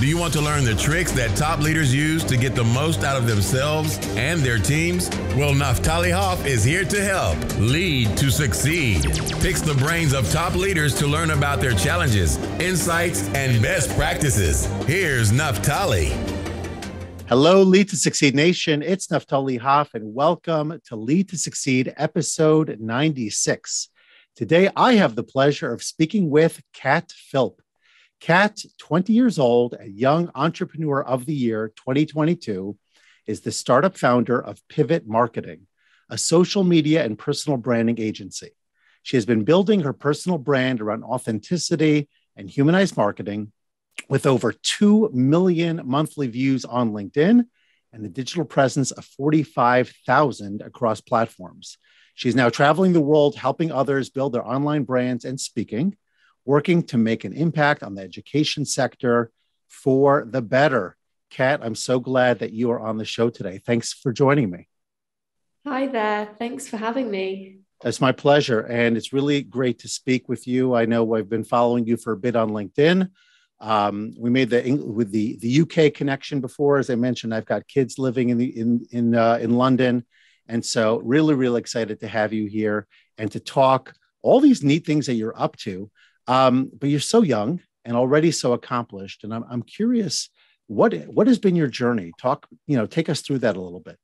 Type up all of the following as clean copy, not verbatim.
Do you want to learn the tricks that top leaders use to get the most out of themselves and their teams? Well, Naftali Hoff is here to help. Lead to Succeed picks the brains of top leaders to learn about their challenges, insights, and best practices. Here's Naftali. Hello, Lead to Succeed Nation. It's Naftali Hoff, and welcome to Lead to Succeed, episode 96. Today, I have the pleasure of speaking with Cat Philp. Cat, 20 years old, a young entrepreneur of the year 2022, is the startup founder of Pivot Marketing, a social media and personal branding agency. She has been building her personal brand around authenticity and humanized marketing with over 2 million monthly views on LinkedIn and a digital presence of 45,000 across platforms. She's now traveling the world, helping others build their online brands and speaking, working to make an impact on the education sector for the better. Cat, I'm so glad that you are on the show today. Thanks for joining me. Hi there. Thanks for having me. It's my pleasure. And it's really great to speak with you. I know I've been following you for a bit on LinkedIn. We made the UK connection before. As I mentioned, I've got kids living in London. And so really excited to have you here and to talk all these neat things that you're up to. But you're so young and already so accomplished. And I'm curious, what has been your journey? Take us through that a little bit.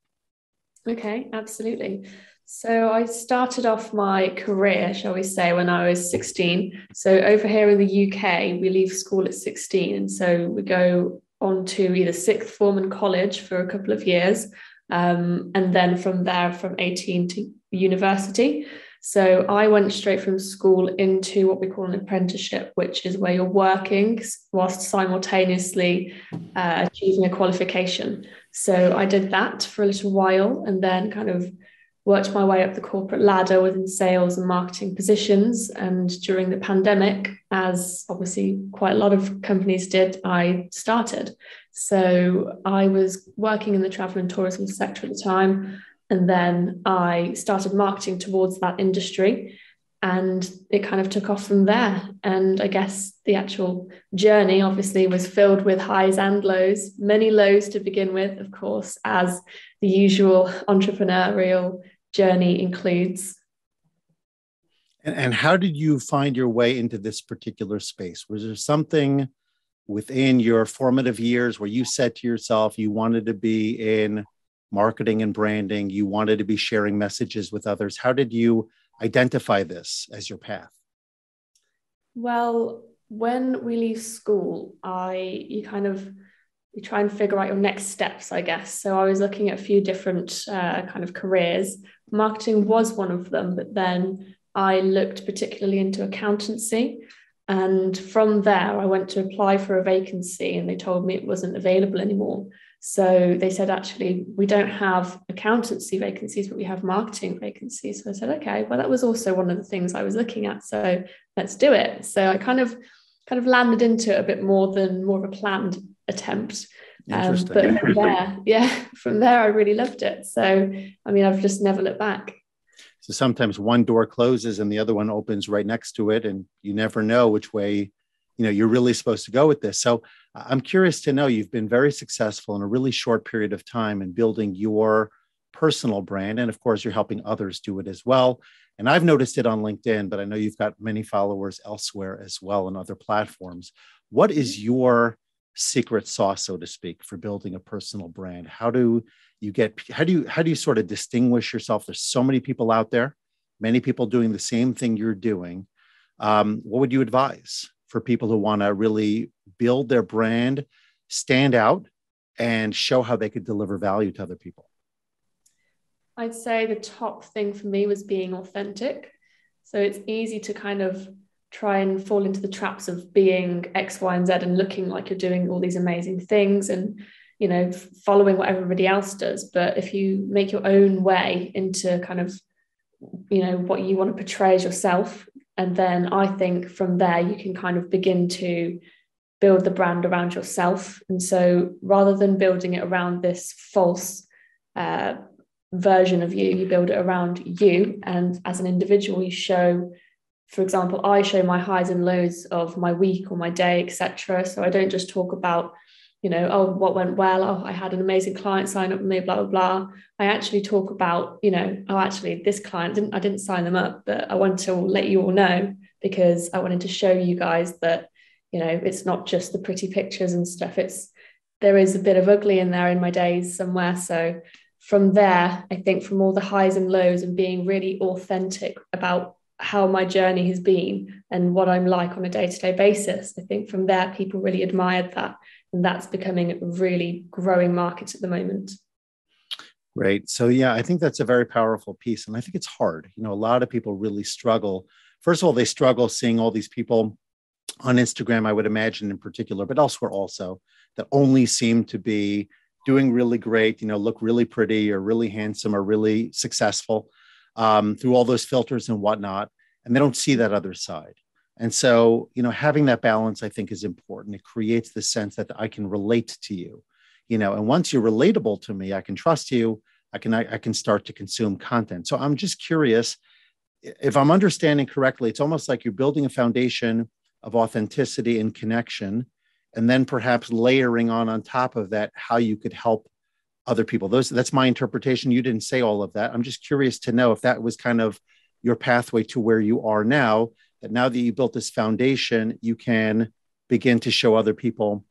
Okay, absolutely. So I started off my career, shall we say, when I was 16. So over here in the UK, we leave school at 16. And so we go on to either sixth form and college for a couple of years. And then from there, from 18 to university. So I went straight from school into what we call an apprenticeship, which is where you're working whilst simultaneously achieving a qualification. So I did that for a little while and then kind of worked my way up the corporate ladder within sales and marketing positions. And during the pandemic, as obviously quite a lot of companies did, I started. So I was working in the travel and tourism sector at the time. And then I started marketing towards that industry and it kind of took off from there. And I guess the actual journey obviously was filled with highs and lows, many lows to begin with, of course, as the usual entrepreneurial journey includes. And how did you find your way into this particular space? Was there something within your formative years where you said to yourself you wanted to be in marketing and branding, you wanted to be sharing messages with others? How did you identify this as your path? Well, when we leave school, you try and figure out your next steps, I guess. So I was looking at a few different kind of careers. Marketing was one of them, but then I looked particularly into accountancy. And from there, I went to apply for a vacancy and they told me it wasn't available anymore. So they said, actually, we don't have accountancy vacancies, but we have marketing vacancies. So I said, okay, well, that was also one of the things I was looking at. So let's do it. So I kind of landed into it a bit more of a planned attempt. Interesting. But from there, I really loved it. So, I mean, I've just never looked back. So sometimes one door closes and the other one opens right next to it. And you never know which way you're really supposed to go with this. So I'm curious to know, you've been very successful in a really short period of time in building your personal brand. And of course, you're helping others do it as well. And I've noticed it on LinkedIn, but I know you've got many followers elsewhere as well on other platforms. What is your secret sauce, so to speak, for building a personal brand? How do you sort of distinguish yourself? There's so many people out there, many people doing the same thing you're doing. What would you advise for people who want to really build their brand, stand out, and show how they could deliver value to other people? I'd say the top thing for me was being authentic. So it's easy to kind of try and fall into the traps of being X, Y, and Z and looking like you're doing all these amazing things and, following what everybody else does. But if you make your own way into kind of, what you want to portray as yourself, and then I think from there you can kind of begin to build the brand around yourself. And so rather than building it around this false version of you, you build it around you. And as an individual, you show for example, I show my highs and lows of my week or my day, etc. So I don't just talk about, oh, what went well. Oh, I had an amazing client sign up with me, blah, blah, blah. I actually talk about, oh, actually, this client, I didn't sign them up, but I want to let you all know because I wanted to show you guys that, it's not just the pretty pictures and stuff. There is a bit of ugly in there in my days somewhere. So from there, I think from all the highs and lows and being really authentic about how my journey has been and what I'm like on a day-to-day basis, I think from there, people really admired that. And that's becoming a really growing market at the moment. Great. So, yeah, I think that's a very powerful piece. And I think it's hard. A lot of people really struggle. First of all, they struggle seeing all these people on Instagram, I would imagine in particular, but elsewhere also, that only seem to be doing really great, look really pretty or really handsome or really successful through all those filters and whatnot. And they don't see that other side. And so, having that balance, I think, is important. It creates the sense that I can relate to you, and once you're relatable to me, I can trust you. I can start to consume content. So I'm just curious, if I'm understanding correctly, it's almost like you're building a foundation of authenticity and connection, and then perhaps layering on top of that, how you could help other people. That's my interpretation. You didn't say all of that. I'm just curious to know if that was kind of your pathway to where you are now, that now that you built this foundation, you can begin to show other people,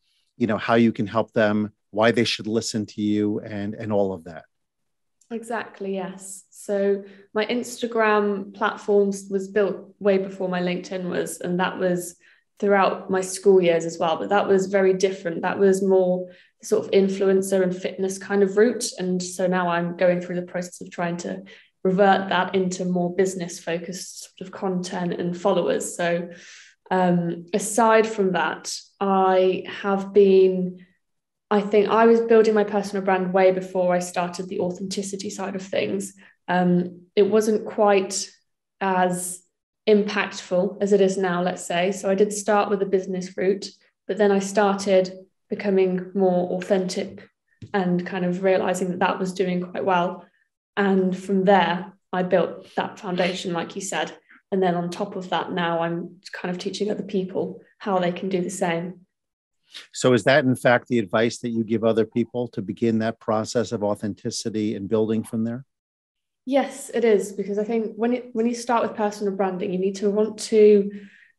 how you can help them, why they should listen to you, and all of that. Exactly, yes. So my Instagram platforms was built way before my LinkedIn was, and that was throughout my school years as well. But that was very different. That was more sort of influencer and fitness kind of route. And so now I'm going through the process of trying to revert that into more business focused sort of content and followers. So aside from that, I think I was building my personal brand way before I started the authenticity side of things. It wasn't quite as impactful as it is now, let's say. So I did start with a business route, but then I started becoming more authentic and kind of realizing that was doing quite well. And from there, I built that foundation, like you said. And then on top of that, now I'm kind of teaching other people how they can do the same. So is that, in fact, the advice that you give other people to begin that process of authenticity and building from there? Yes, it is, because I think when you start with personal branding, you need to want to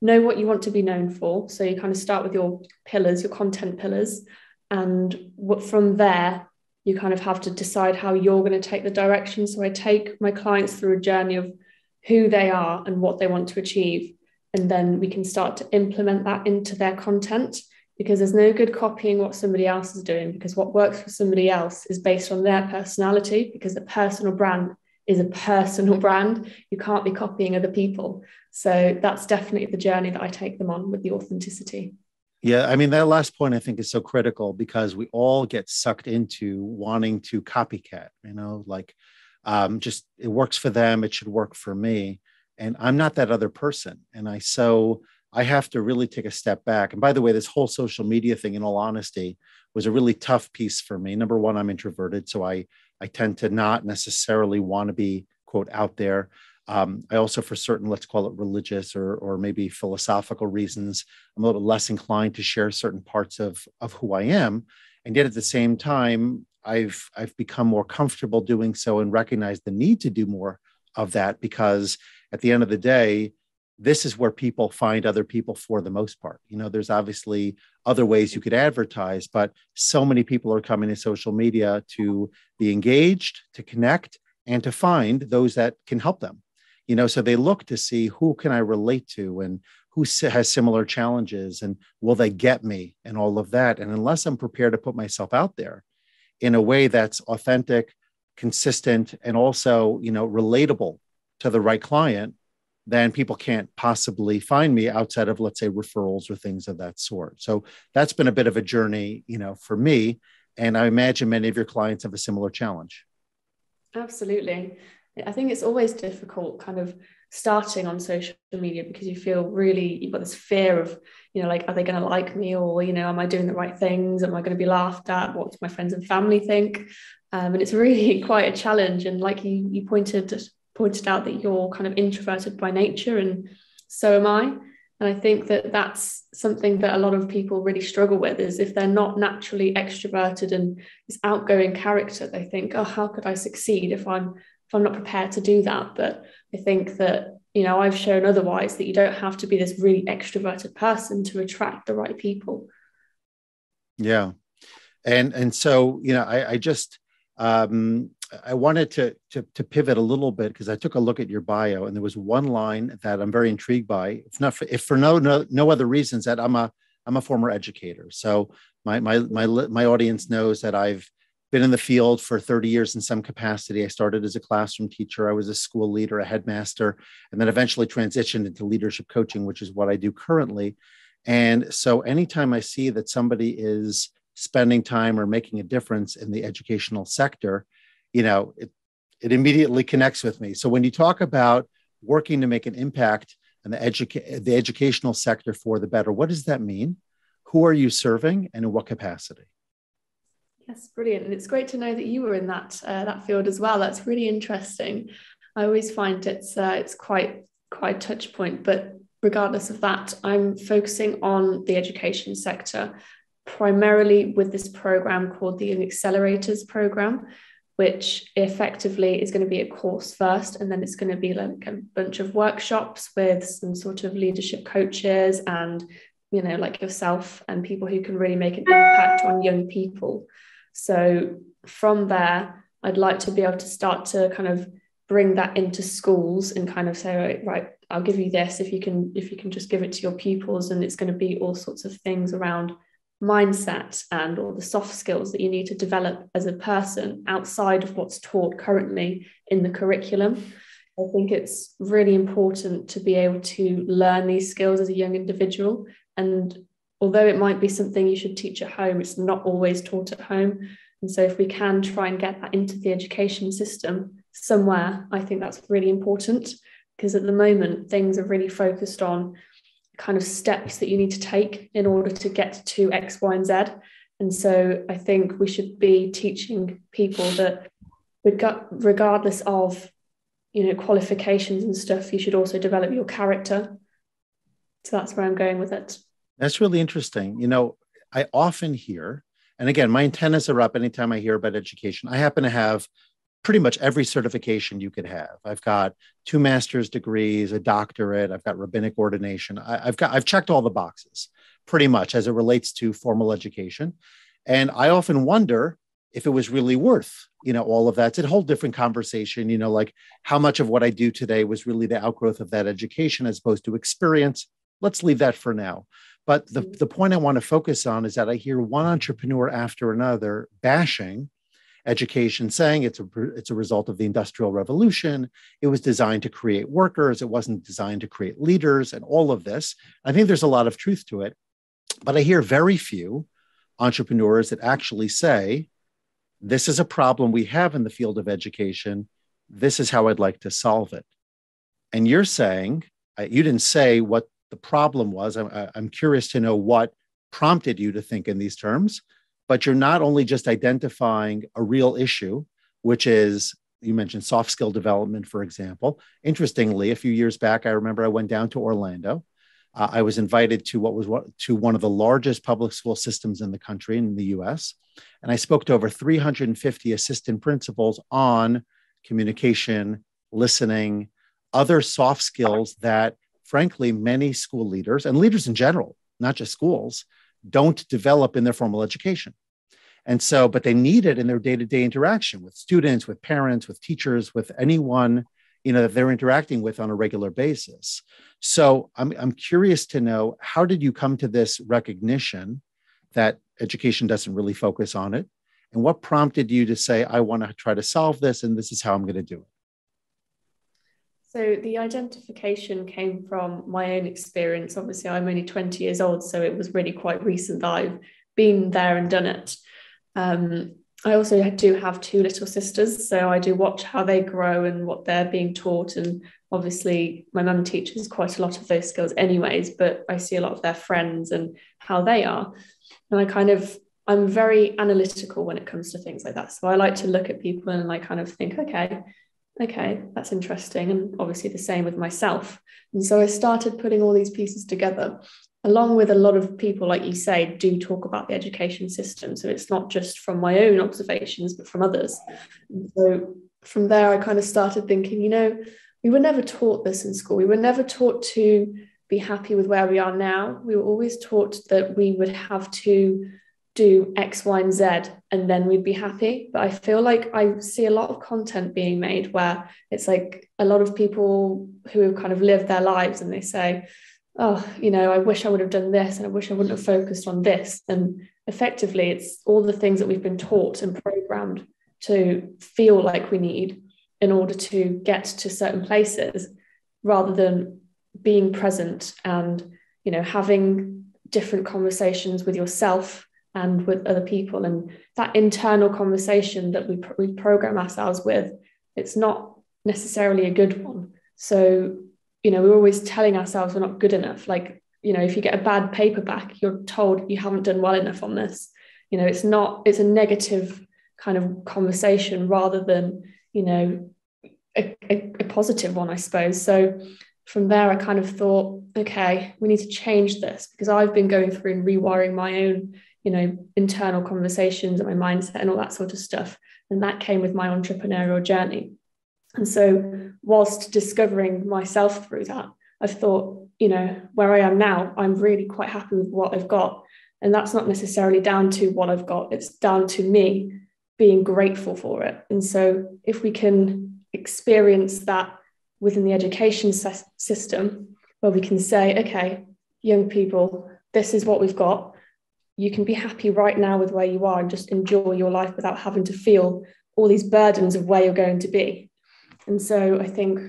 know what you want to be known for. So you kind of start with your pillars, your content pillars, and from there, you kind of have to decide how you're going to take the direction. So I take my clients through a journey of who they are and what they want to achieve, and then we can start to implement that into their content. Because there's no good copying what somebody else is doing, because what works for somebody else is based on their personality, because a personal brand is a personal brand. You can't be copying other people. So that's definitely the journey that I take them on with the authenticity. Yeah, I mean, that last point I think is so critical, because we all get sucked into wanting to copycat, just it works for them, it should work for me. And I'm not that other person. And I have to really take a step back. And by the way, this whole social media thing, in all honesty, was a really tough piece for me. Number one, I'm introverted, so I tend to not necessarily want to be, quote, out there. I also, for certain, let's call it religious or maybe philosophical reasons, I'm a little bit less inclined to share certain parts of who I am. And yet at the same time, I've become more comfortable doing so and recognize the need to do more of that, because at the end of the day, this is where people find other people for the most part. There's obviously other ways you could advertise, but so many people are coming to social media to be engaged, to connect, and to find those that can help them. So they look to see, who can I relate to and who has similar challenges, and will they get me, and all of that. And unless I'm prepared to put myself out there in a way that's authentic, consistent, and also, relatable to the right client, then people can't possibly find me outside of, let's say, referrals or things of that sort. So that's been a bit of a journey, for me. And I imagine many of your clients have a similar challenge. Absolutely. I think it's always difficult kind of starting on social media, because you feel really, you've got this fear of, are they going to like me, or, am I doing the right things? Am I going to be laughed at? What do my friends and family think? And it's really quite a challenge. And like you pointed out that you're kind of introverted by nature, and so am I. And I think that that's something that a lot of people really struggle with, is if they're not naturally extroverted and this outgoing character, they think, oh, how could I succeed if I'm not prepared to do that? But I think that, I've shown otherwise, that you don't have to be this really extroverted person to attract the right people. Yeah. And so, I wanted to pivot a little bit, because I took a look at your bio, and there was one line that I'm very intrigued by. If for no other reasons, that I'm a former educator. So my audience knows that I've been in the field for 30 years in some capacity. I started as a classroom teacher. I was a school leader, a headmaster, and then eventually transitioned into leadership coaching, which is what I do currently. And so anytime I see that somebody is spending time or making a difference in the educational sector, it immediately connects with me. So when you talk about working to make an impact in the educational sector for the better, what does that mean? Who are you serving, and in what capacity? Yes, brilliant. And it's great to know that you were in that field as well. That's really interesting. I always find it's quite a touch point, but regardless of that, I'm focusing on the education sector, primarily with this program called the Accelerators program, which effectively is going to be a course first, and then it's going to be like a bunch of workshops with some sort of leadership coaches and, like yourself, and people who can really make an impact on young people. So from there, I'd like to be able to start to kind of bring that into schools and kind of say, right, I'll give you this if you can just give it to your pupils, and it's going to be all sorts of things around mindset and all the soft skills that you need to develop as a person outside of what's taught currently in the curriculum. I think it's really important to be able to learn these skills as a young individual. And although it might be something you should teach at home, it's not always taught at home. And so if we can try and get that into the education system somewhere, I think that's really important, because at the moment things are really focused on kind of steps that you need to take in order to get to X, Y, and Z. And so I think we should be teaching people that regardless of, qualifications and stuff, you should also develop your character. So that's where I'm going with it. That's really interesting. I often hear, and again, my antennas are up anytime I hear about education. I happen to have pretty much every certification you could have. I've got 2 master's degrees, a doctorate. I've got rabbinic ordination. I've checked all the boxes pretty much as it relates to formal education. And I often wonder if it was really worth, all of that. It's a whole different conversation, like how much of what I do today was really the outgrowth of that education as opposed to experience. Let's leave that for now. But the point I want to focus on is that I hear one entrepreneur after another bashing education, saying it's a result of the Industrial Revolution. It was designed to create workers. It wasn't designed to create leaders, and all of this. I think there's a lot of truth to it, but I hear very few entrepreneurs that actually say, this is a problem we have in the field of education. This is how I'd like to solve it. And you're saying, you didn't say what the problem was. I'm curious to know what prompted you to think in these terms. But you're not only just identifying a real issue, which is, you mentioned soft skill development, for example. Interestingly, a few years back, I remember I went down to Orlando. I was invited to one of the largest public school systems in the country, in the US. And I spoke to over 350 assistant principals on communication, listening, other soft skills that, frankly, many school leaders and leaders in general, not just schools, don't develop in their formal education. And so, but they need it in their day-to-day interaction with students, with parents, with teachers, with anyone, that they're interacting with on a regular basis. So I'm curious to know, how did you come to this recognition that education doesn't really focus on it? And what prompted you to say, I want to try to solve this, and this is how I'm going to do it? So the identification came from my own experience. Obviously, I'm only 20 years old, so it was really quite recent that I've been there and done it. I also do have 2 little sisters, so I do watch how they grow and what they're being taught. And obviously, my mum teaches quite a lot of those skills anyways, but I see a lot of their friends and how they are. And I'm very analytical when it comes to things like that. So I like to look at people and I kind of think, okay, okay, that's interesting. And obviously the same with myself. And so I started putting all these pieces together, along with a lot of people, like you say, do talk about the education system. So it's not just from my own observations, but from others. And so from there, I kind of started thinking, we were never taught this in school. We were never taught to be happy with where we are now. We were always taught that we would have to do X, Y, and Z, and then we'd be happy. But I feel like I see a lot of content being made where it's like a lot of people who have kind of lived their lives and they say, oh, I wish I would have done this and I wish I wouldn't have focused on this. And effectively, it's all the things that we've been taught and programmed to feel like we need in order to get to certain places, rather than being present and, having different conversations with yourself and with other people. And that internal conversation that we program ourselves with, it's not necessarily a good one. So, we're always telling ourselves we're not good enough. Like, if you get a bad paper back, you're told you haven't done well enough on this. It's a negative kind of conversation rather than, a positive one, I suppose. So from there, I kind of thought, okay, we need to change this, because I've been going through and rewiring my own, internal conversations and my mindset and all that sort of stuff. And that came with my entrepreneurial journey. And so whilst discovering myself through that, I've thought, where I am now, I'm really quite happy with what I've got. And that's not necessarily down to what I've got. It's down to me being grateful for it. And so if we can experience that within the education system, where we can say, okay, young people, this is what we've got. You can be happy right now with where you are and just enjoy your life without having to feel all these burdens of where you're going to be. And so I think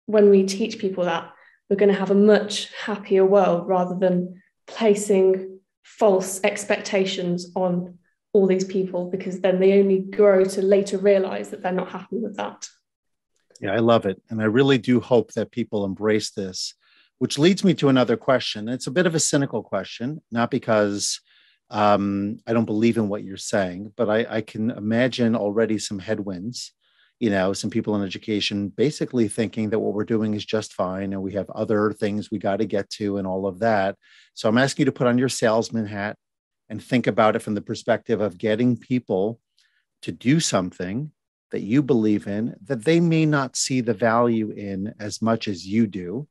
when we teach people that, we're going to have a much happier world, rather than placing false expectations on all these people, because then they only grow to later realize that they're not happy with that. Yeah, I love it. And I really do hope that people embrace this, which leads me to another question. It's a bit of a cynical question, not because I don't believe in what you're saying, but I can imagine already some headwinds, some people in education basically thinking that what we're doing is just fine and we have other things we got to get to and all of that. So I'm asking you to put on your salesman hat and think about it from the perspective of getting people to do something that you believe in, that they may not see the value in as much as you do.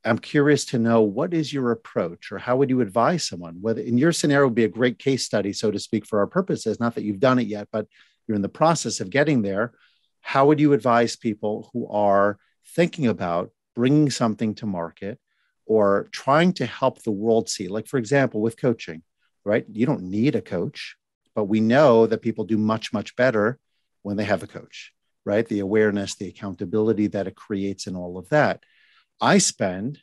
I'm curious to know, what is your approach, or how would you advise someone? Whether in your scenario would be a great case study, so to speak, for our purposes, not that you've done it yet, but you're in the process of getting there. How would you advise people who are thinking about bringing something to market or trying to help the world see? Like, for example, with coaching, right? You don't need a coach, but we know that people do much, much better when they have a coach, right? The awareness, the accountability that it creates and all of that. I spend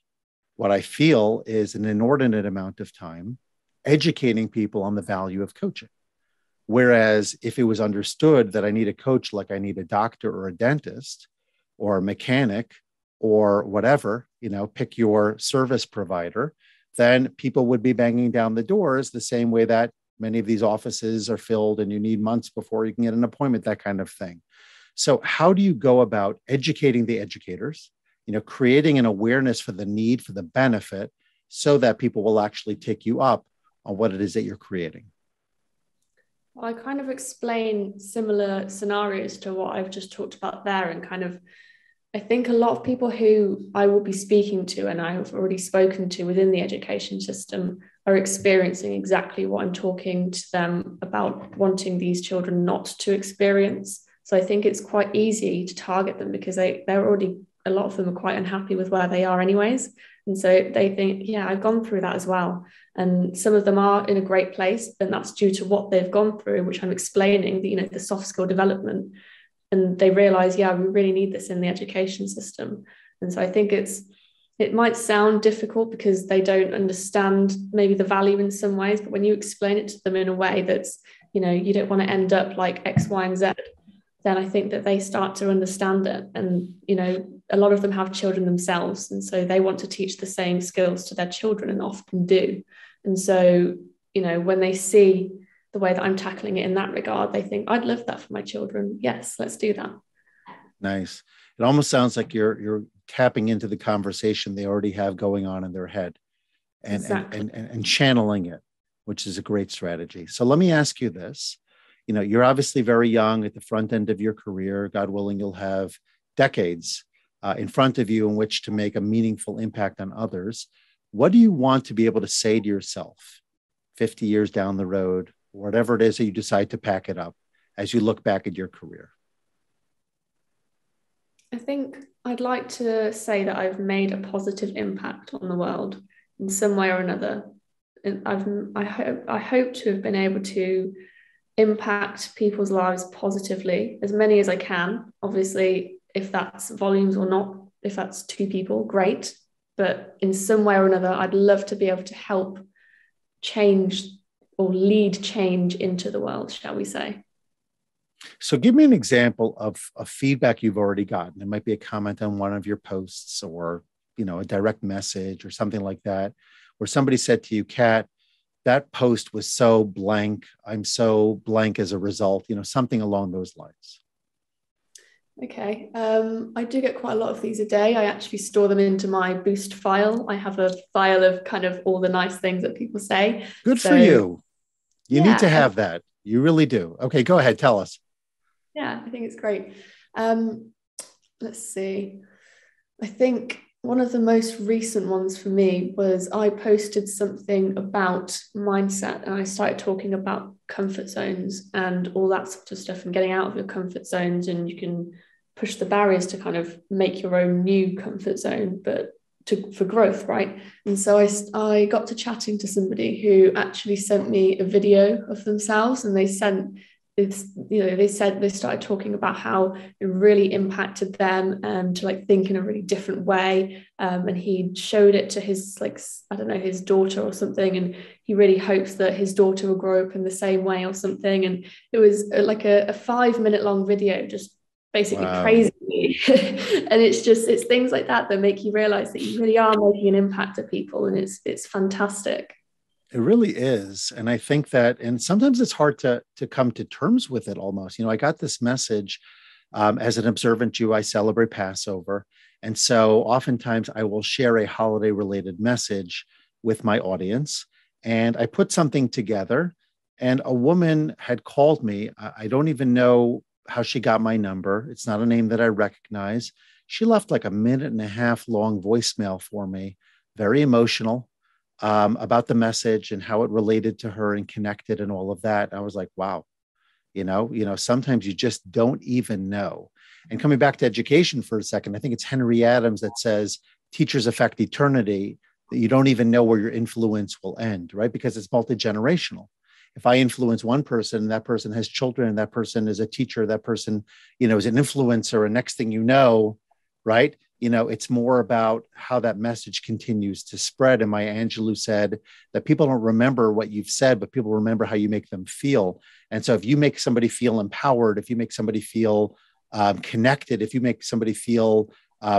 what I feel is an inordinate amount of time educating people on the value of coaching. Whereas if it was understood that I need a coach like I need a doctor or a dentist or a mechanic or whatever, pick your service provider, then people would be banging down the doors the same way that many of these offices are filled and you need months before you can get an appointment, that kind of thing. So how do you go about educating the educators, creating an awareness for the need, for the benefit, so that people will actually take you up on what it is that you're creating? Well, I kind of explain similar scenarios to what I've just talked about there, and kind of, I think a lot of people who I will be speaking to and I have already spoken to within the education system are experiencing exactly what I'm talking to them about, wanting these children not to experience. So I think it's quite easy to target them, because they're already, a lot of them are quite unhappy with where they are anyways. And so they think, yeah, I've gone through that as well. And some of them are in a great place, and that's due to what they've gone through, which I'm explaining, the soft skill development. And they realize, yeah, we really need this in the education system. And so I think it might sound difficult because they don't understand maybe the value in some ways, but when you explain it to them in a way that's, you don't want to end up like X, Y, and Z, then I think that they start to understand it. And, a lot of them have children themselves. And so they want to teach the same skills to their children, and often do. And so, when they see the way that I'm tackling it in that regard, they think, I'd love that for my children. Yes, let's do that. Nice. It almost sounds like you're tapping into the conversation they already have going on in their head and Exactly. and channeling it, which is a great strategy. So let me ask you this. You're obviously very young at the front end of your career. God willing, you'll have decades in front of you in which to make a meaningful impact on others. What do you want to be able to say to yourself 50 years down the road, whatever it is that you decide to pack it up as you look back at your career? I think I'd like to say that I've made a positive impact on the world in some way or another. And I hope to have been able to impact people's lives positively, as many as I can. Obviously, if that's volumes or not, if that's two people, great. But in some way or another, I'd love to be able to help change or lead change into the world, shall we say. So give me an example of feedback you've already gotten. It might be a comment on one of your posts or, a direct message or something like that, where somebody said to you, Cat, that post was so blank. I'm so blank as a result, something along those lines. Okay. I do get quite a lot of these a day. I actually store them into my Boost file. I have a file of kind of all the nice things that people say. Good for you. You need to Yeah, have that. You really do. Okay, go ahead. Tell us. Yeah, I think it's great. Let's see. I think one of the most recent ones for me was I posted something about mindset and I started talking about comfort zones and all that sort of stuff and getting out of your comfort zones, and you can push the barriers to kind of make your own new comfort zone, but for growth, right? And so I got to chatting to somebody who actually sent me a video of themselves, and they said they started talking about how it really impacted them and to like think in a really different way. And he showed it to his his daughter or something, and he really hopes that his daughter will grow up in the same way or something. And it was like a 5-minute long video, just basically praising me. And it's things like that make you realize that you really are making an impact to people, and it's fantastic. It really is. And I think that, and sometimes it's hard to come to terms with it almost. I got this message as an observant Jew, I celebrate Passover. And so oftentimes I will share a holiday related message with my audience. And I put something together, and a woman had called me. I don't even know how she got my number. It's not a name that I recognize. She left like a 1.5-minute long voicemail for me, very emotional. About the message and how it related to her and connected and all of that. I was like, wow, sometimes you just don't even know. And coming back to education for a second, I think it's Henry Adams that says teachers affect eternity, that you don't even know where your influence will end, right? Because it's multi-generational. If I influence one person, that person has children, and that person is a teacher, that person, is an influencer, and next thing you know, right? It's more about how that message continues to spread. And Maya Angelou said that people don't remember what you've said, but people remember how you make them feel. And so if you make somebody feel empowered, if you make somebody feel connected, if you make somebody feel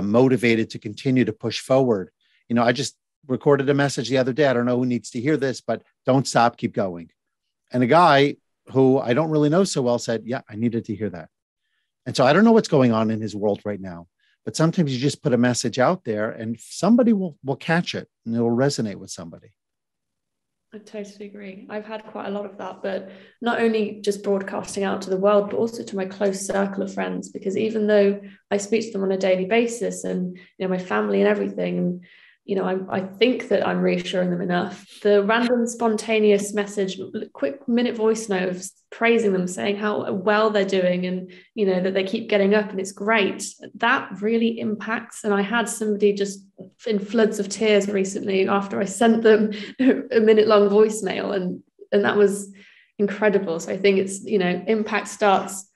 motivated to continue to push forward, I just recorded a message the other day. I don't know who needs to hear this, but don't stop, keep going. And a guy who I don't really know so well said, yeah, I needed to hear that. And so I don't know what's going on in his world right now. But sometimes you just put a message out there and somebody will catch it and it will resonate with somebody. I totally agree. I've had quite a lot of that, but not only just broadcasting out to the world, but also to my close circle of friends, because even though I speak to them on a daily basis and, my family and everything, and, I think that I'm reassuring them enough. The random spontaneous message, quick minute voice note of praising them, saying how well they're doing and, that they keep getting up and it's great. That really impacts. And I had somebody just in floods of tears recently after I sent them a minute-long voicemail, and that was incredible. So I think it's, impact starts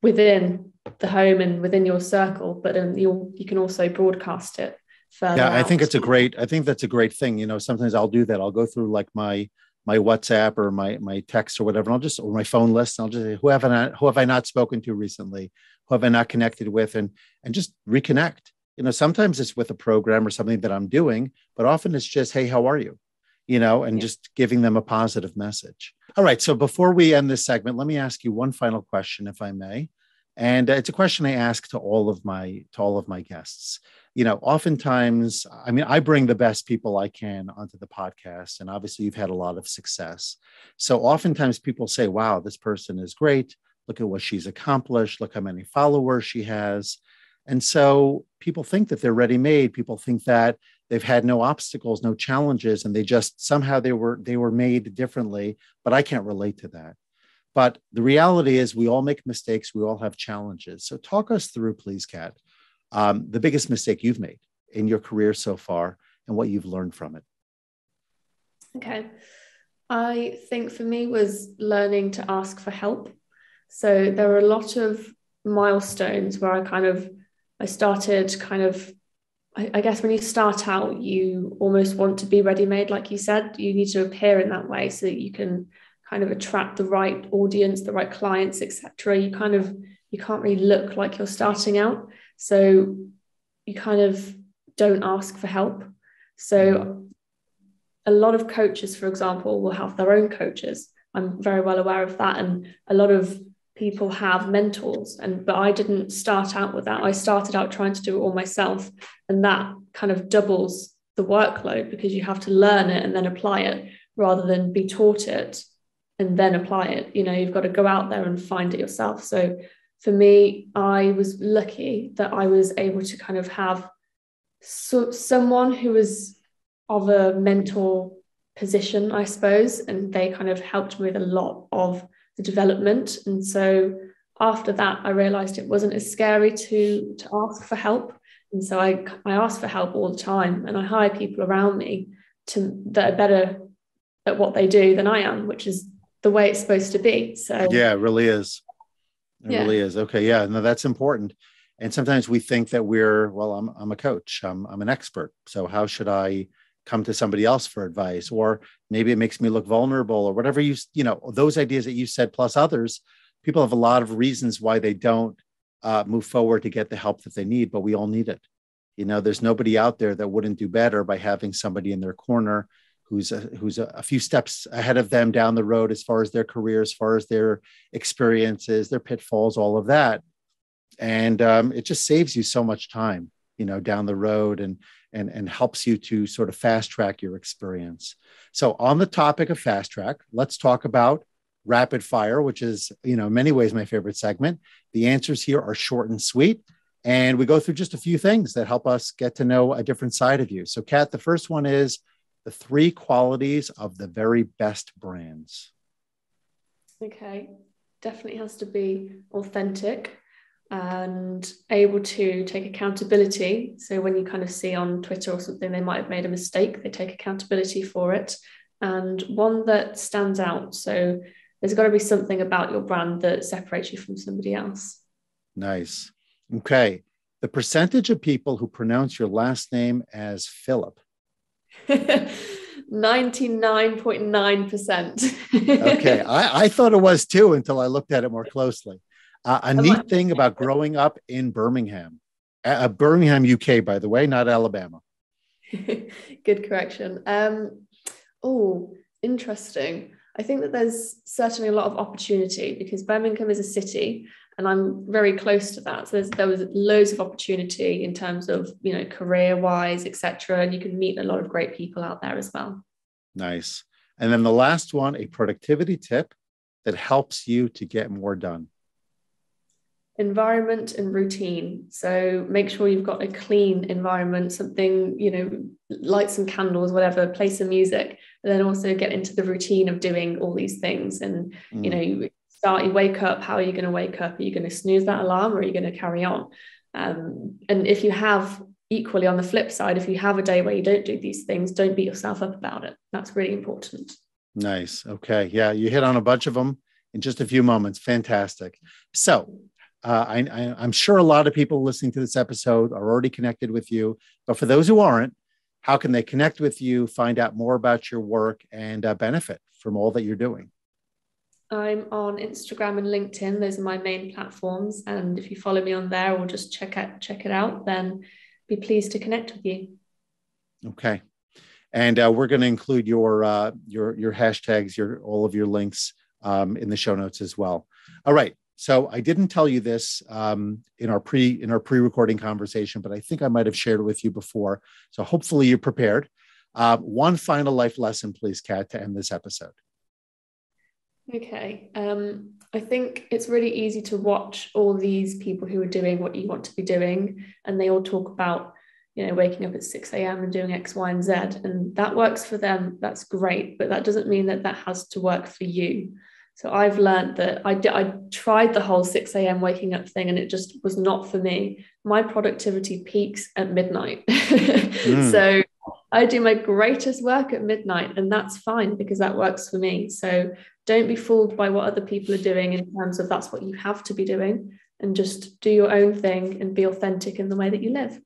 within the home and within your circle, but you can also broadcast it. Yeah, I think that's a great thing. Sometimes I'll do that. I'll go through like my WhatsApp or my text or whatever, and or my phone list. And I'll just say, who have I not spoken to recently? Who have I not connected with? And just reconnect. Sometimes it's with a program or something that I'm doing, but often it's just, hey, how are you? Just giving them a positive message. All right. So before we end this segment, let me ask you one final question, if I may. And it's a question I ask to all of my guests. Oftentimes, I mean, I bring the best people I can onto the podcast, and obviously you've had a lot of success. So oftentimes people say, wow, this person is great. Look at what she's accomplished. Look how many followers she has. And so people think that they're ready-made. People think that they've had no obstacles, no challenges, and they just somehow they were made differently. But I can't relate to that. But the reality is we all make mistakes. We all have challenges. So talk us through, please, Kat, the biggest mistake you've made in your career so far and what you've learned from it. Okay. I think for me was learning to ask for help. So there were a lot of milestones where I started I guess when you start out, you almost want to be ready-made, like you said. You need to appear in that way so that you can kind of attract the right audience, the right clients, etc. You can't really look like you're starting out. So you kind of don't ask for help. So a lot of coaches, for example, will have their own coaches. I'm very well aware of that. And a lot of people have mentors, but I didn't start out with that. I started out trying to do it all myself, and that kind of doubles the workload because you have to learn it and then apply it rather than be taught it and then apply it. You've got to go out there and find it yourself. So for me, I was lucky that I was able to kind of have someone who was of a mentor position, I suppose, and they kind of helped me with a lot of the development. And so after that, I realized it wasn't as scary to ask for help. And so I ask for help all the time, and I hire people around me that are better at what they do than I am, which is the way it's supposed to be. So yeah, it really is. Really is. Okay. Yeah. No, that's important. And sometimes we think that I'm a coach, I'm an expert. So how should I come to somebody else for advice? Or maybe it makes me look vulnerable or whatever those ideas that you said, plus others. People have a lot of reasons why they don't move forward to get the help that they need, but we all need it. There's nobody out there that wouldn't do better by having somebody in their corner who's a few steps ahead of them down the road as far as their career, as far as their experiences, their pitfalls, all of that. And it just saves you so much time, down the road and helps you to sort of fast track your experience. So on the topic of fast track, let's talk about rapid fire, which is, in many ways my favorite segment. The answers here are short and sweet. And we go through just a few things that help us get to know a different side of you. So Kat, the first one is the 3 qualities of the very best brands. Okay. Definitely has to be authentic and able to take accountability. So when you kind of see on Twitter or something, they might have made a mistake, they take accountability for it. And one that stands out. So there's got to be something about your brand that separates you from somebody else. Nice. Okay. The percentage of people who pronounce your last name as Philip. 99.9%. Okay. I thought it was too until I looked at it more closely. A neat thing about growing up in Birmingham, UK, by the way, not Alabama. Good correction. Interesting. I think that there's certainly a lot of opportunity because Birmingham is a city and I'm very close to that. So there was loads of opportunity in terms of, career-wise, etc. And you can meet a lot of great people out there as well. Nice. And then the last one, a productivity tip that helps you to get more done. Environment and routine. So make sure you've got a clean environment, something, light some candles, whatever, play some music, and then also get into the routine of doing all these things. And, you wake up, how are you going to wake up? Are you going to snooze that alarm or are you going to carry on? And if you have equally on the flip side, if you have a day where you don't do these things, don't beat yourself up about it. That's really important. Nice. Okay. Yeah. You hit on a bunch of them in just a few moments. Fantastic. So, I'm sure a lot of people listening to this episode are already connected with you, but for those who aren't, how can they connect with you, find out more about your work and benefit from all that you're doing? I'm on Instagram and LinkedIn. Those are my main platforms. And if you follow me on there or just check it out, then be pleased to connect with you. Okay. And we're going to include your hashtags, all of your links in the show notes as well. All right. So I didn't tell you this in our pre-recording conversation, but I think I might have shared it with you before. So hopefully you're prepared. One final life lesson, please, Kat, to end this episode. Okay. I think it's really easy to watch all these people who are doing what you want to be doing, and they all talk about, waking up at 6 a.m. and doing X, Y, and Z, and that works for them. That's great, but that doesn't mean that has to work for you. So I've learned that I tried the whole 6 a.m. waking up thing, and it just was not for me. My productivity peaks at midnight. So I do my greatest work at midnight, and that's fine because that works for me. So don't be fooled by what other people are doing in terms of that's what you have to be doing, and just do your own thing and be authentic in the way that you live.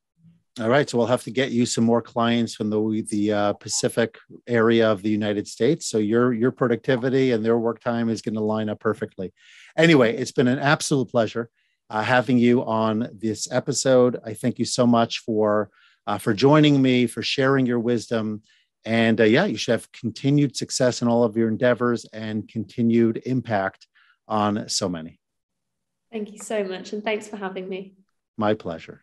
All right. So we'll have to get you some more clients from the Pacific area of the United States. So your productivity and their work time is going to line up perfectly. Anyway, it's been an absolute pleasure having you on this episode. I thank you so much for joining me, for sharing your wisdom. And you should have continued success in all of your endeavors and continued impact on so many. Thank you so much. And thanks for having me. My pleasure.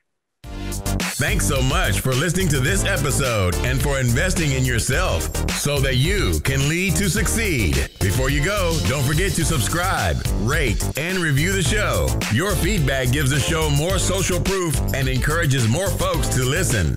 Thanks so much for listening to this episode and for investing in yourself so that you can lead to succeed. Before you go, don't forget to subscribe, rate, and review the show. Your feedback gives the show more social proof and encourages more folks to listen.